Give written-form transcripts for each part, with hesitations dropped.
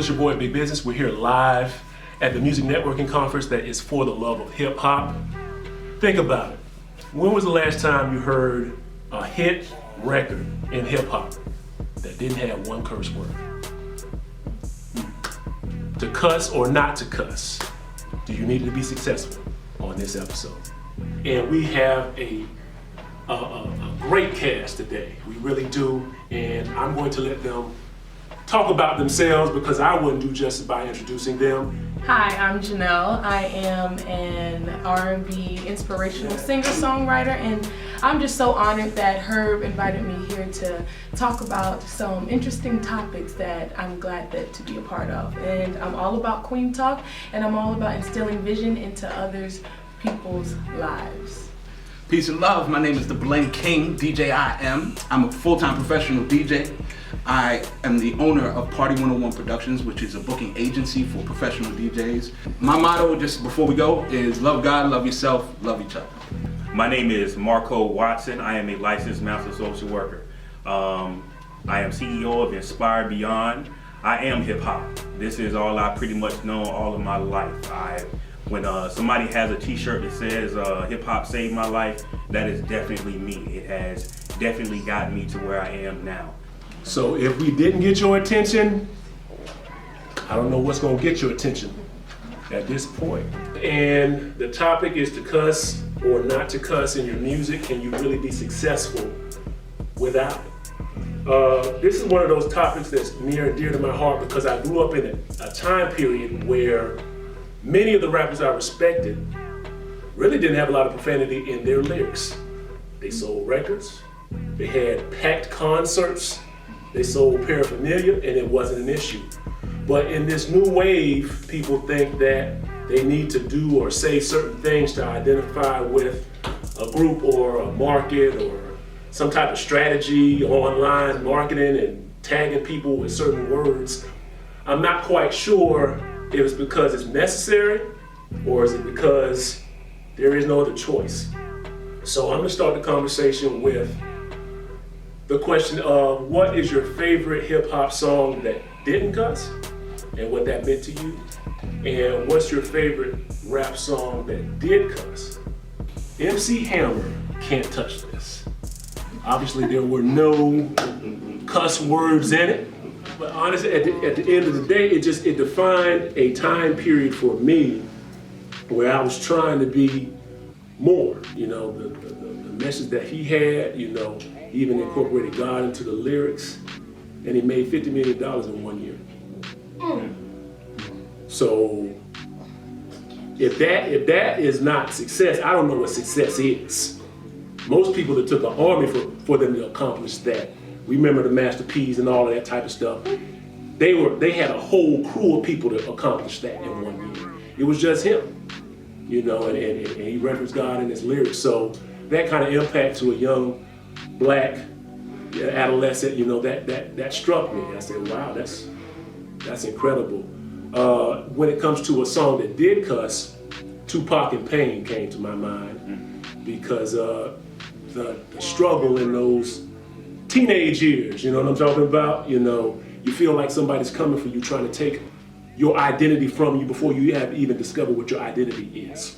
it's your boy Big Business. We're here live at the Music Networking Conference that is for the love of hip hop. Think about it. When was the last time you heard a hit record in hip hop that didn't have one curse word? To cuss or not to cuss? Do you need to be successful on this episode? And we have a great cast today. We really do. And I'm going to let them talk about themselves because I wouldn't do justice by introducing them. Hi, I'm Janelle. I am an R&B inspirational singer-songwriter, and I'm just so honored that Herb invited me here to talk about some interesting topics that I'm glad to be a part of. And I'm all about Queen Talk, and I'm all about instilling vision into others' people's lives. Peace and love. My name is the Blend King, DJ I Am. I'm a full-time professional DJ. I am the owner of Party 101 Productions, which is a booking agency for professional DJs. My motto, just before we go, is love God, love yourself, love each other. My name is Marco Watson. I am a licensed master social worker. I am CEO of Inspire Beyond. I am hip hop. This is all I pretty much know all of my life. When somebody has a t-shirt that says hip hop saved my life, that is definitely me. It has definitely gotten me to where I am now. So if we didn't get your attention, I don't know what's gonna get your attention at this point. And the topic is to cuss or not to cuss in your music. Can you really be successful without it? This is one of those topics that's near and dear to my heart because I grew up in a time period where many of the rappers I respected really didn't have a lot of profanity in their lyrics. They sold records, they had packed concerts, they sold paraphernalia, and it wasn't an issue. But in this new wave, people think that they need to do or say certain things to identify with a group or a market or some type of strategy, online marketing and tagging people with certain words. I'm not quite sure if it's because it's necessary or is it because there is no other choice. So I'm gonna start the conversation with the question of what is your favorite hip hop song that didn't cuss and what that meant to you? And what's your favorite rap song that did cuss? MC Hammer can't touch this. Obviously there were no cuss words in it. But honestly, at the end of the day, it defined a time period for me where I was trying to be more. You know, the message that he had, you know, he even incorporated God into the lyrics, and he made $50 million in 1 year. So if that is not success, I don't know what success is. Most people that took an army for them to accomplish that. We remember the Master P's and all of that type of stuff. They had a whole crew of people to accomplish that in 1 year. It was just him, you know, and he referenced God in his lyrics. So that kind of impact to a young black adolescent, you know, that struck me. I said, wow, that's incredible. When it comes to a song that did cuss, Tupac and Pain came to my mind because the struggle in those teenage years, you know what I'm talking about? You know, you feel like somebody's coming for you, trying to take your identity from you before you have even discovered what your identity is.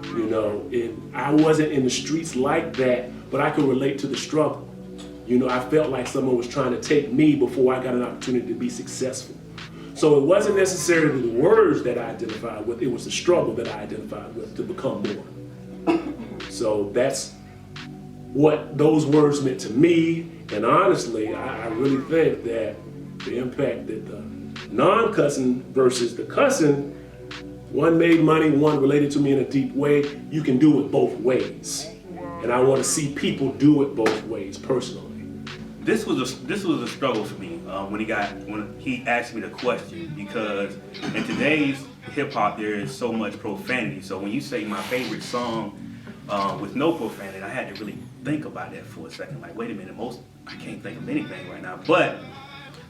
You know, I wasn't in the streets like that, but I could relate to the struggle. You know, I felt like someone was trying to take me before I got an opportunity to be successful. So it wasn't necessarily the words that I identified with, it was the struggle that I identified with to become more. So that's what those words meant to me. And honestly, I really think that the impact that the non-cussing versus the cussing, one made money, one related to me in a deep way. You can do it both ways. And I want to see people do it both ways personally. This was a struggle for me when he asked me the question, because in today's hip hop there is so much profanity. So when you say my favorite song with no profanity, I had to really think about that for a second. Like, wait a minute, I can't think of anything right now. But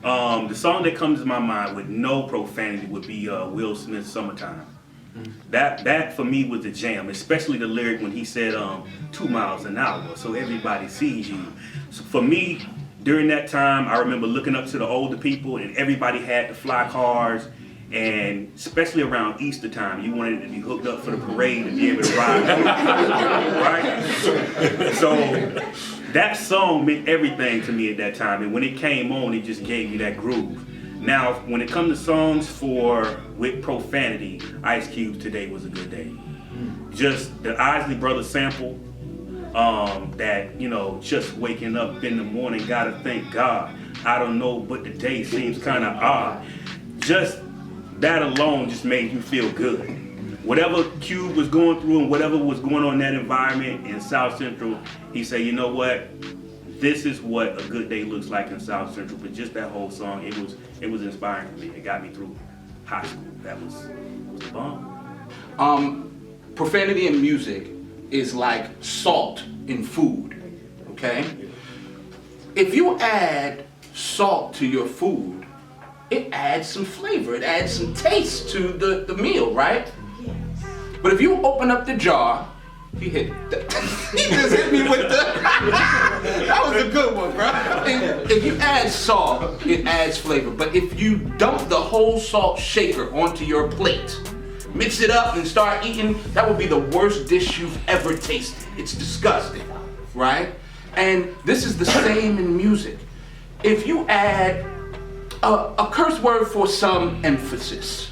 the song that comes to my mind with no profanity would be Will Smith's "Summertime." That for me was the jam, especially the lyric when he said 2 miles an hour, so everybody sees you. So for me, during that time, I remember looking up to the older people, and everybody had the fly cars, and especially around Easter time, you wanted to be hooked up for the parade and be able to ride, right? So that song meant everything to me at that time, and when it came on, it just gave me that groove. Now, when it comes to songs with profanity, Ice Cube's Today Was a Good Day. Just the Isley Brothers sample, that, just waking up in the morning, gotta thank God. I don't know, but the day seems kind of odd. Just that alone just made you feel good. Whatever Cube was going through and whatever was going on in that environment in South Central, he said, you know what? This is what a good day looks like in South Central. But just that whole song, it was inspiring for me. It got me through high school. That was a bomb. Profanity in music is like salt in food, okay? If you add salt to your food, it adds some flavor, it adds some taste to the meal, right? Yes. But if you open up the jar, he just hit me with that was a good one, bro. If you add salt, it adds flavor. But if you dump the whole salt shaker onto your plate, mix it up and start eating, that would be the worst dish you've ever tasted. It's disgusting, right? And this is the same in music. If you add a curse word for some emphasis,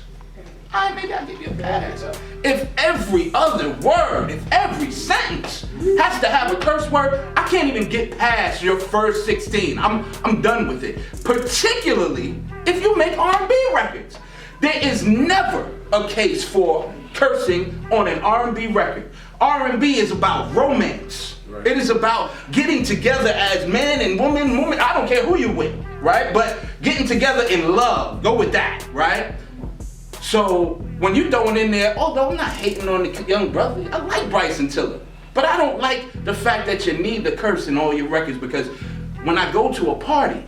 maybe I'll give you a pass. If every other word, if every sentence has to have a curse word, I can't even get past your first 16. I'm done with it. Particularly if you make R&B records. There is never a case for cursing on an R&B record. R&B is about romance. Right. It is about getting together as man and woman. I don't care who you with, right? But getting together in love. Go with that, right? So when you throwing in there, although I'm not hating on the young brother, I like Bryson Tiller. But I don't like the fact that you need the curse in all your records, because when I go to a party,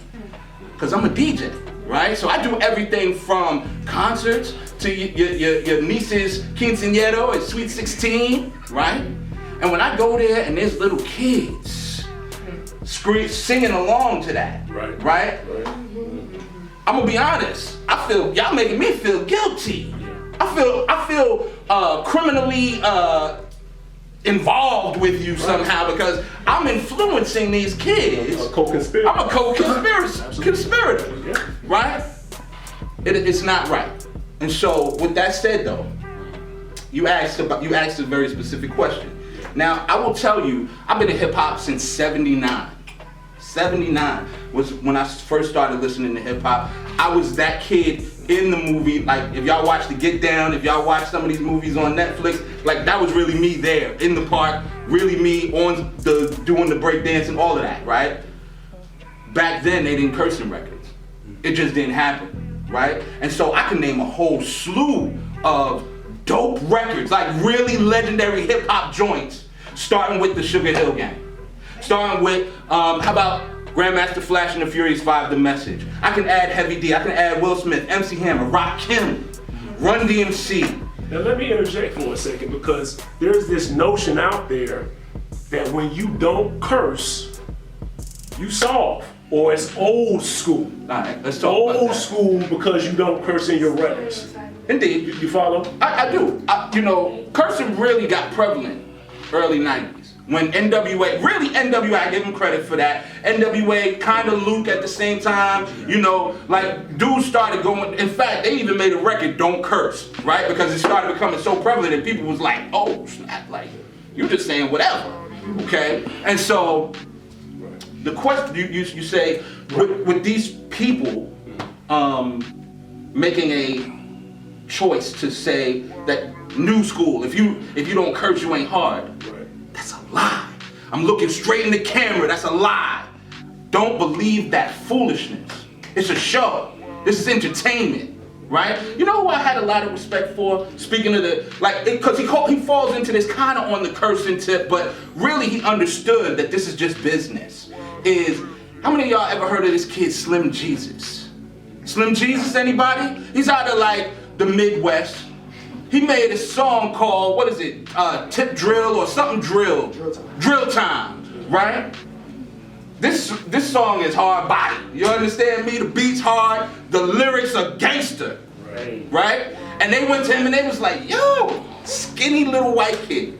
because I'm a DJ, right? So I do everything from concerts to your niece's quinceañero at Sweet 16, right? And when I go there and there's little kids singing along to that, right? I'm gonna be honest. I feel y'all making me feel guilty. I feel criminally involved with you somehow, because I'm influencing these kids. I'm a co-conspirator, right? It's not right. And so, with that said, though, you asked a very specific question. Now, I will tell you, I've been in hip hop since '79. '79 was when I first started listening to hip hop. I was that kid in the movie. Like, if y'all watch The Get Down, if y'all watch some of these movies on Netflix, like, that was really me there in the park, really me on doing the break dance and all of that, right? Back then, they didn't curse in records. It just didn't happen, right? And so I can name a whole slew of dope records, like really legendary hip hop joints, starting with the Sugar Hill Gang. Starting with, how about Grandmaster Flash and the Furious 5, The Message. I can add Heavy D, I can add Will Smith, MC Hammer, Rakim, Run DMC. Now let me interject for a second, because there's this notion out there that when you don't curse, you soft, or it's old school. All right, let's talk about that. Old school because you don't curse in your records. Indeed. You follow? I do. Cursing really got prevalent early 90s. When NWA, I give them credit for that. NWA, kind of Luke at the same time, dudes started going, in fact, they even made a record, Don't Curse, right? Because it started becoming so prevalent and people was like, oh, snap, like, you're just saying whatever, okay? And so, the question, you say, with these people making a choice to say that new school, if you don't curse, you ain't hard. That's a lie. I'm looking straight in the camera. That's a lie. Don't believe that foolishness. It's a show. This is entertainment, right? You know who I had a lot of respect for? Speaking of because he falls into this kind of on the cursing tip, but really he understood that this is just business. How many of y'all ever heard of this kid Slim Jesus? Slim Jesus, anybody? He's out of the Midwest. He made a song called, Tip Drill or something Drill. Drill Time, right? this song is hard body. You understand me? The beat's hard, the lyrics are gangster. Right? And they went to him and they was like, yo, skinny little white kid.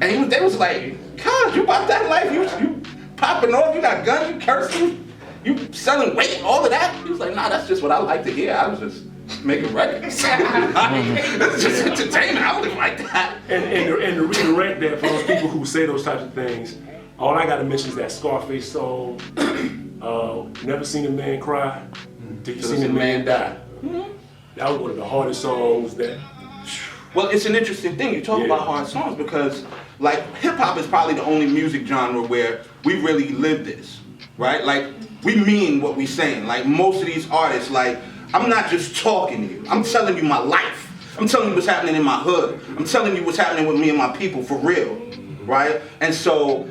And they was like, God, you about that life? You popping off, you got guns, you cursing, you selling weight, all of that? He was like, nah, that's just what I like to hear. I was just making records. It's just entertainment. I live like that. And to redirect that for those people who say those types of things, all I gotta mention is that Scarface song, Never Seen a Man Cry Till You Seen a Man Die. That was one of the hardest songs that... Well, it's an interesting thing. You talk about hard songs because, like, hip-hop is probably the only music genre where we really live this, right? Like, we mean what we saying. Like, most of these artists, like, I'm not just talking to you. I'm telling you my life. I'm telling you what's happening in my hood. I'm telling you what's happening with me and my people for real, right? And so,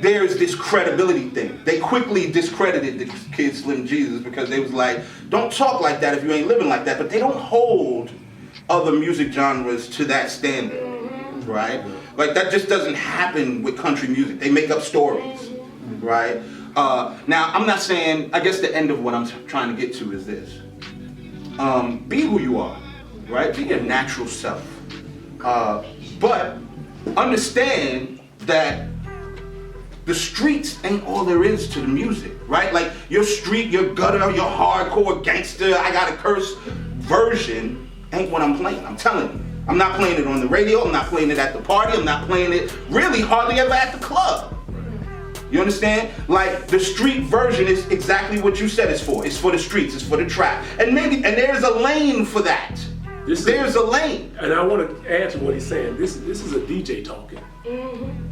there's this credibility thing. They quickly discredited the Kid Slim Jesus because they was like, don't talk like that if you ain't living like that. But they don't hold other music genres to that standard, right? Like that just doesn't happen with country music. They make up stories, right? Now, I'm not saying, I guess the end of what I'm trying to get to is this. Be who you are, right? Be your natural self. But understand that the streets ain't all there is to the music, right? Like your street, your gutter, your hardcore gangster, I gotta curse version ain't what I'm playing. I'm telling you. I'm not playing it on the radio, I'm not playing it at the party, I'm not playing it really hardly ever at the club. You understand? Like the street version is exactly what you said it's for. It's for the streets, it's for the trap. And there's a lane for that. There's a lane. And I want to add to what he's saying. This is a DJ talking.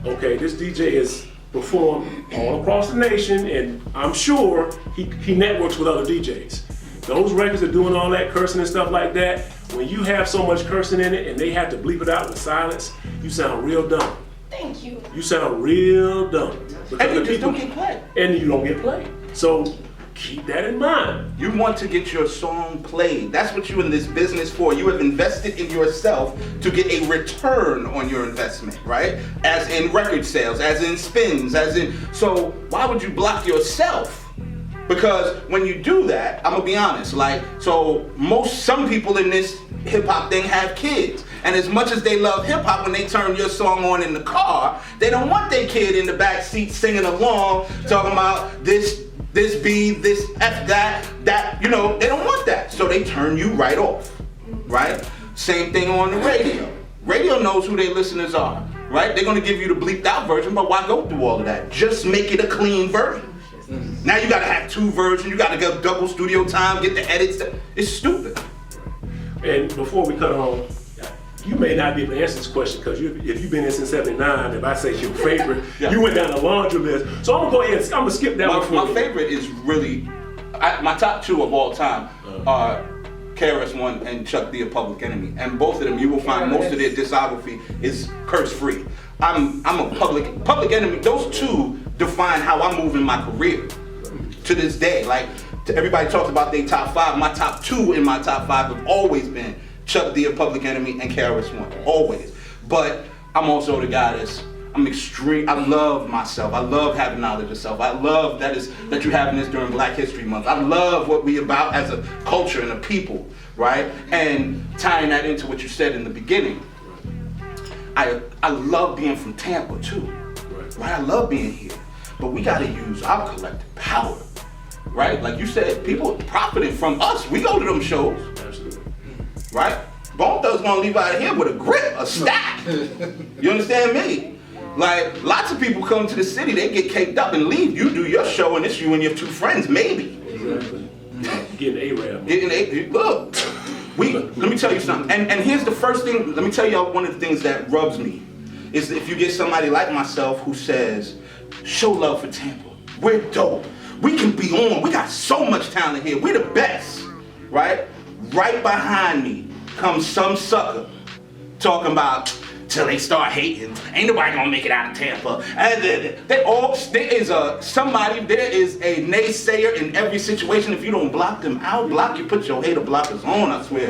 Okay, this DJ is performed all across the nation, and I'm sure he networks with other DJs. Those records are doing all that cursing and stuff like that. When you have so much cursing in it and they have to bleep it out with silence, you sound real dumb. Thank you. You sound real dumb. And you just don't get played. And you don't get played. So keep that in mind. You want to get your song played. That's what you're in this business for. You have invested in yourself to get a return on your investment, right? As in record sales, as in spins, so why would you block yourself? Because when you do that, I'm gonna be honest, like, some people in this hip hop thing have kids. And as much as they love hip hop, when they turn your song on in the car, they don't want their kid in the back seat singing along, talking about this B, this F, that, you know, they don't want that. So they turn you right off, right? Same thing on the radio. Radio knows who their listeners are, right? They're gonna give you the bleeped out version, but why go through all of that? Just make it a clean version. Now you gotta have two versions, you gotta go double studio time, get the edits. It's stupid. And before we cut on, you may not be able to answer this question because if you've been in since '79, if I say your favorite, you went down the laundry list. So I'm gonna go ahead and I'm gonna skip that one. My favorite is really, my top two of all time are KRS-One and Chuck D, a Public Enemy. And both of them, you will find most of their discography is curse-free. I'm a Public Enemy. Those two define how I move in my career to this day. Like, everybody talks about their top five. My top two in my top five have always been Chuck D, a Public Enemy, and KRS-One, always. But I'm also the guy I'm extreme. I love myself. I love having knowledge of self. I love that you having this during Black History Month. I love what we about as a culture and a people, right? And tying that into what you said in the beginning, I love being from Tampa too, right? I love being here, but we got to use our collective power, right? Like you said, people profiting from us. We go to them shows. Right? Bone Thugs gonna leave out of here with a grip, a stack. You understand me? Like, lots of people come to the city, they get caked up and leave. You do your show and it's you and your two friends, maybe. Exactly. Getting A-Rab. Look, let me tell you something. And here's the first thing, let me tell y'all one of the things that rubs me, is if you get somebody like myself who says, show love for Tampa. We're dope. We can be on. We got so much talent here. We're the best, right? Right behind me comes some sucker talking about till they start hating. Ain't nobody gonna make it out of Tampa. And there is a naysayer in every situation. If you don't block them out, you put your hater blockers on, I swear.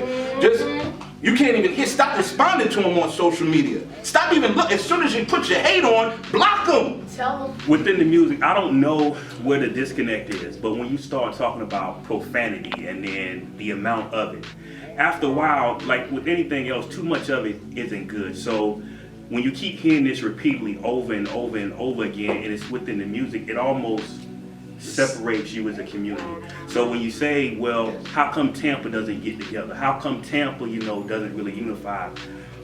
You can't even hit, stop responding to them on social media. Stop even look, as soon as you put your hate on, block them. Tell them. Within the music, I don't know where the disconnect is, but when you start talking about profanity and then the amount of it, after a while, like with anything else, too much of it isn't good. So when you keep hearing this repeatedly over and over and over again, and it's within the music, it almost separates you as a community. So when you say, well, how come Tampa doesn't get together? How come Tampa, doesn't really unify?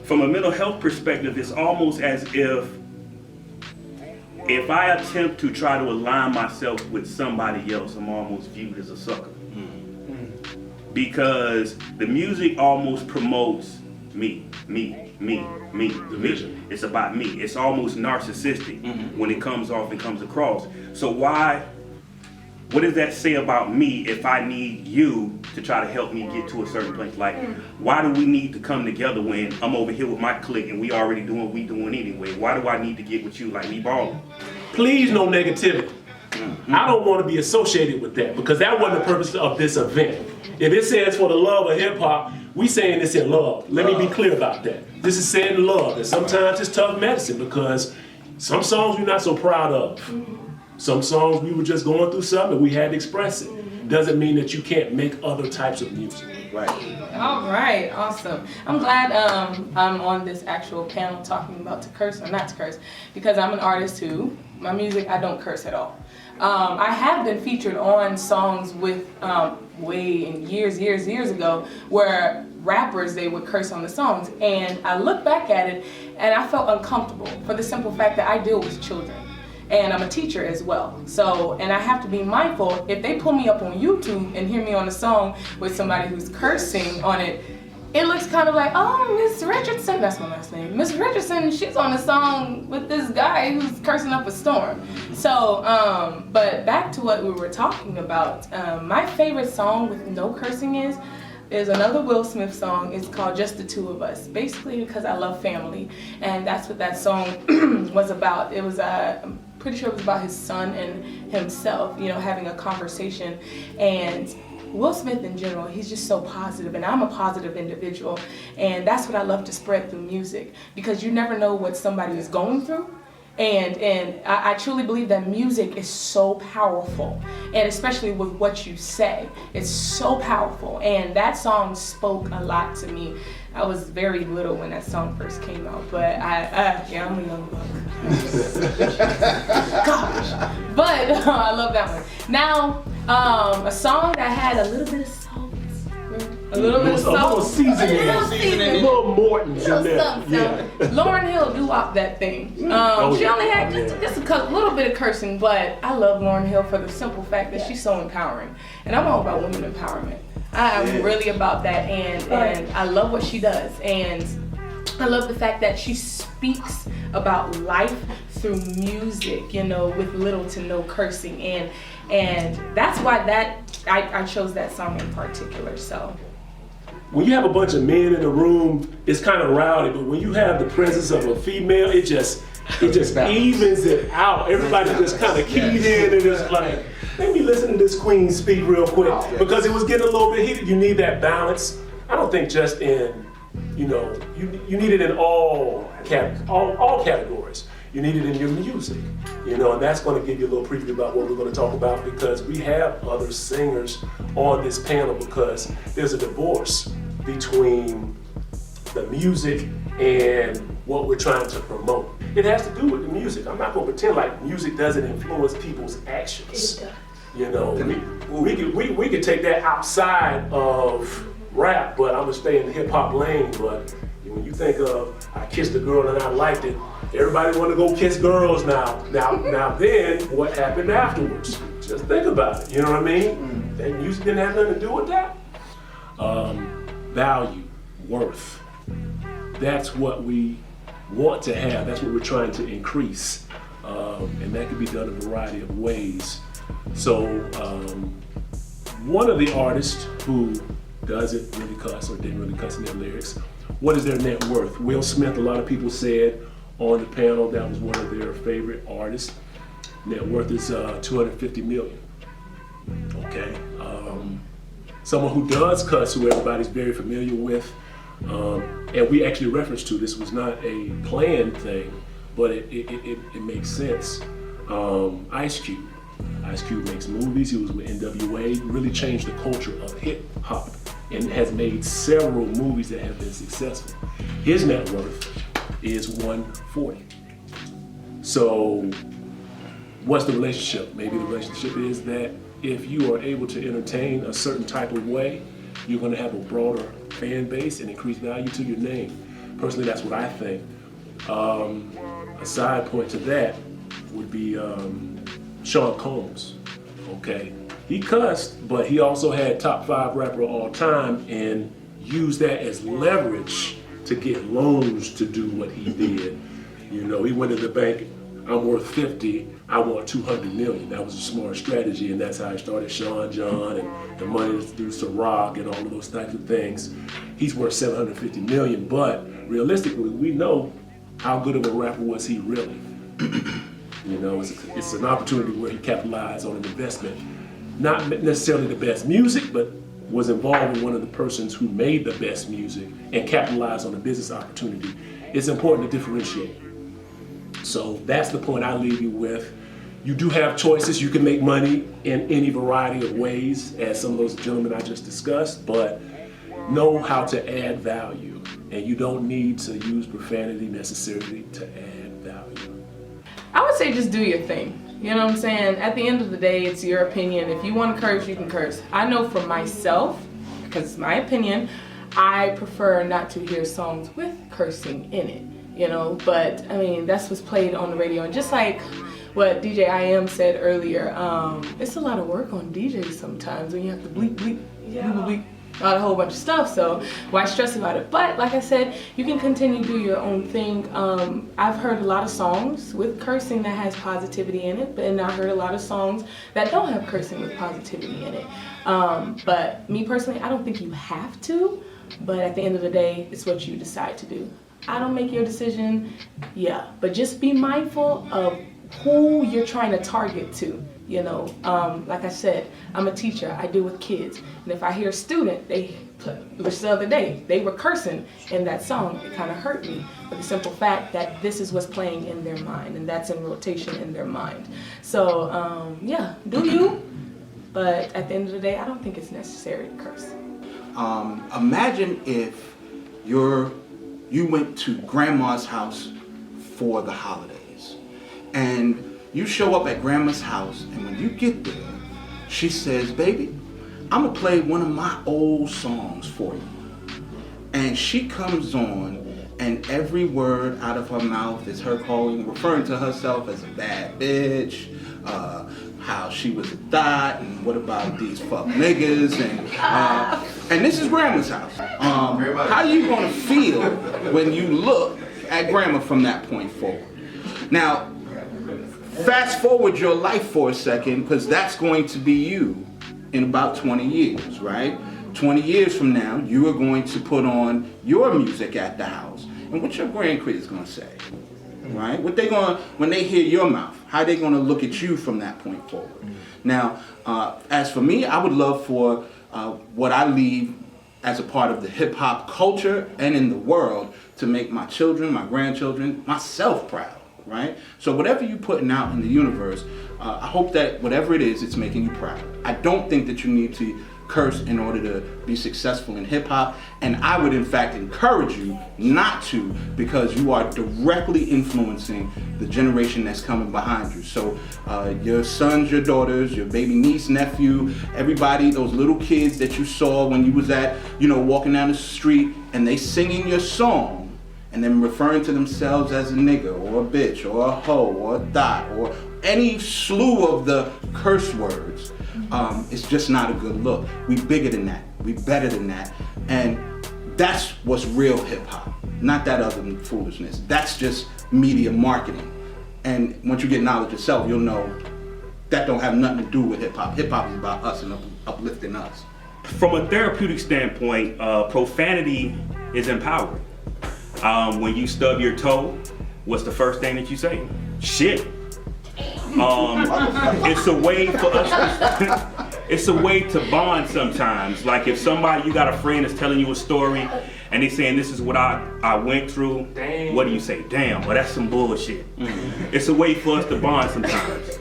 From a mental health perspective, it's almost as if I attempt to try to align myself with somebody else, I'm almost viewed as a sucker. Because the music almost promotes me. Division. It's about me. It's almost narcissistic when it comes off and comes across. So what does that say about me if I need you to try to help me get to a certain place? Like, why do we need to come together when I'm over here with my clique and we already doing what we doing anyway? Why do I need to get with you like we balling? Please, no negativity. I don't want to be associated with that because that wasn't the purpose of this event. If it says for the love of hip hop, we saying this in love. Let me be clear about that. This is saying love, and sometimes it's tough medicine because some songs we're not so proud of. Some songs we were just going through something and we had to express it. Doesn't mean that you can't make other types of music. Right. All right, awesome. I'm glad I'm on this actual panel talking about to curse or not to curse, because I'm an artist who, my music, I don't curse at all. I have been featured on songs with way in years ago where rappers, they would curse on the songs, and I look back at it and I felt uncomfortable for the simple fact that I deal with children. And I'm a teacher as well. So, and I have to be mindful, if they pull me up on YouTube and hear me on a song with somebody who's cursing on it, it looks kind of like, oh, Miss Richardson, that's my last name. Miss Richardson, she's on a song with this guy who's cursing up a storm. So, but back to what we were talking about, my favorite song with no cursing is another Will Smith song. It's called Just the Two of Us, basically because I love family, and that's what that song was about. It was I'm pretty sure it was about his son and himself, having a conversation. And Will Smith in general, he's just so positive, and I'm a positive individual, and that's what I love to spread through music, because you never know what somebody is going through. And I truly believe that music is so powerful, and especially with what you say, it's so powerful. And that song spoke a lot to me. I was very little when that song first came out, but I'm a young buck. Gosh, but I love that one. Now, a song that had a little bit of salt. A little bit of salt. A little seasoning. A little Morton's in there. Yeah. Lauryn Hill do-wop that thing. She only had just a little bit of cursing, but I love Lauryn Hill for the simple fact that she's so empowering. And I'm all about women empowerment. I'm really about that, and I love what she does. And I love the fact that she speaks about life through music, with little to no cursing. And that's why I chose that song in particular. So when you have a bunch of men in a room, it's kind of rowdy, but when you have the presence of a female, it just evens it out. Everybody just kind of keyed in, and it's like, let me listen to this queen speak real quick, because it was getting a little bit heated. You need that balance. I don't think just in, you need it in all categories. You need it in your music, and that's going to give you a little preview about what we're going to talk about, because we have other singers on this panel, because there's a divorce between the music and what we're trying to promote. It has to do with the music. I'm not going to pretend like music doesn't influence people's actions. We could take that outside of rap, but I'm going to stay in the hip hop lane. But when you think of, I kissed a girl and I liked it, everybody want to go kiss girls now. Now then, what happened afterwards? Just think about it, you know what I mean? That music didn't have nothing to do with that. Value, worth, that's what we want to have, that's what we're trying to increase. And that can be done in a variety of ways. So, one of the artists who doesn't really cuss or didn't really cuss in their lyrics, what is their net worth? Will Smith, a lot of people said on the panel that was one of their favorite artists. Net worth is $250 million. Okay. Someone who does cuss, who everybody's very familiar with, and we actually referenced to, this was not a planned thing, but it makes sense. Ice Cube. Ice Cube makes movies. He was with NWA. Really changed the culture of hip hop and has made several movies that have been successful. His net worth is 140. So what's the relationship? Maybe the relationship is that if you are able to entertain a certain type of way, you're going to have a broader fan base and increase value to your name. Personally, that's what I think. A side point to that would be Sean Combs. Okay, he cussed, but he also had top 5 rapper of all time and used that as leverage to get loans to do what he did. You know, he went to the bank, I'm worth 50, I want 200 million. That was a smart strategy, and that's how I started Sean John and the money that's due to Rock and all of those types of things. He's worth 750 million, but realistically, we know how good of a rapper was he really. You know, it's an opportunity where he capitalized on an investment. Not necessarily the best music, but was involved in one of the persons who made the best music and capitalized on a business opportunity. It's important to differentiate. So that's the point I leave you with. You do have choices. You can make money in any variety of ways, as some of those gentlemen I just discussed, but know how to add value. And you don't need to use profanity necessarily to add value. I would say just do your thing. You know what I'm saying? At the end of the day, it's your opinion. If you want to curse, you can curse. I know for myself, because it's my opinion, I prefer not to hear songs with cursing in it. You know, but I mean, that's what's played on the radio. And just like what DJ IM said earlier, it's a lot of work on DJs sometimes when you have to bleep, bleep, bleep, bleep, a whole bunch of stuff. So why stress about it? But like I said, you can continue to do your own thing. I've heard a lot of songs with cursing that has positivity in it, and I heard a lot of songs that don't have cursing with positivity in it. But me personally, I don't think you have to, but at the end of the day, it's what you decide to do. I don't make your decision, yeah, but just be mindful of who you're trying to target to, you know. Like I said, I'm a teacher, I deal with kids, and if I hear a student, which the other day, they were cursing in that song, it kind of hurt me, for the simple fact that this is what's playing in their mind, and that's in rotation in their mind. So, yeah, do you, but at the end of the day, I don't think it's necessary to curse. Imagine if you went to grandma's house for the holidays, and you show up at grandma's house, and when you get there, she says, baby, I'm gonna play one of my old songs for you. And she comes on, and every word out of her mouth is her referring to herself as a bad bitch, how she was a thot, and what about these fuck niggas, and this is grandma's house. How are you gonna feel when you look at grandma from that point forward? Now, fast forward your life for a second, because that's going to be you in about 20 years, right? 20 years from now, you are going to put on your music at the house. And what your grandkids gonna say, right? What they gonna, when they hear your mouth, how they gonna look at you from that point forward? Now, as for me, I would love for what I leave as a part of the hip hop culture and in the world to make my children, my grandchildren, myself proud, right? So whatever you're putting out in the universe, I hope that whatever it is, it's making you proud. I don't think that you need to curse in order to be successful in hip hop, and I would in fact encourage you not to, because you are directly influencing the generation that's coming behind you. So your sons, your daughters, your baby niece, nephew, everybody, those little kids that you saw when you was at, walking down the street, and they singing your song and then referring to themselves as a nigga or a bitch or a hoe or a thot or any slew of the curse words. It's just not a good look. We bigger than that. We better than that. And that's what's real hip hop. Not that other foolishness. That's just media marketing. And once you get knowledge yourself, you'll know that don't have nothing to do with hip hop. Hip hop is about us and uplifting us. From a therapeutic standpoint, profanity is empowering. When you stub your toe, what's the first thing that you say? Shit. It's a way for us it's a way to bond sometimes. Like if you got a friend that's telling you a story and they saying this is what I went through, Damn. what do you say? Damn, well that's some bullshit. It's a way for us to bond sometimes.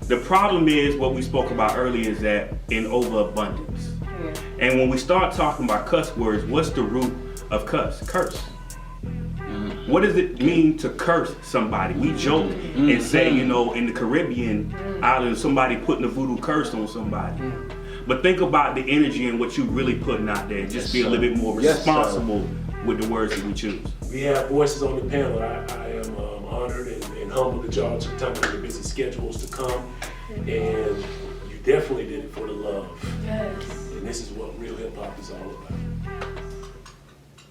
The problem is what we spoke about earlier is that in overabundance. And when we start talking about cuss words, what's the root of cuss? Curse. What does it mean to curse somebody? We joke and say, you know, in the Caribbean islands, somebody putting a voodoo curse on somebody. But think about the energy and what you really putting out there. Just be a little bit more responsible with the words that we choose. We have voices on the panel. I am honored and humbled that y'all took time out of your busy schedules to come. And you definitely did it for the love. Yes. And this is what real hip hop is all about.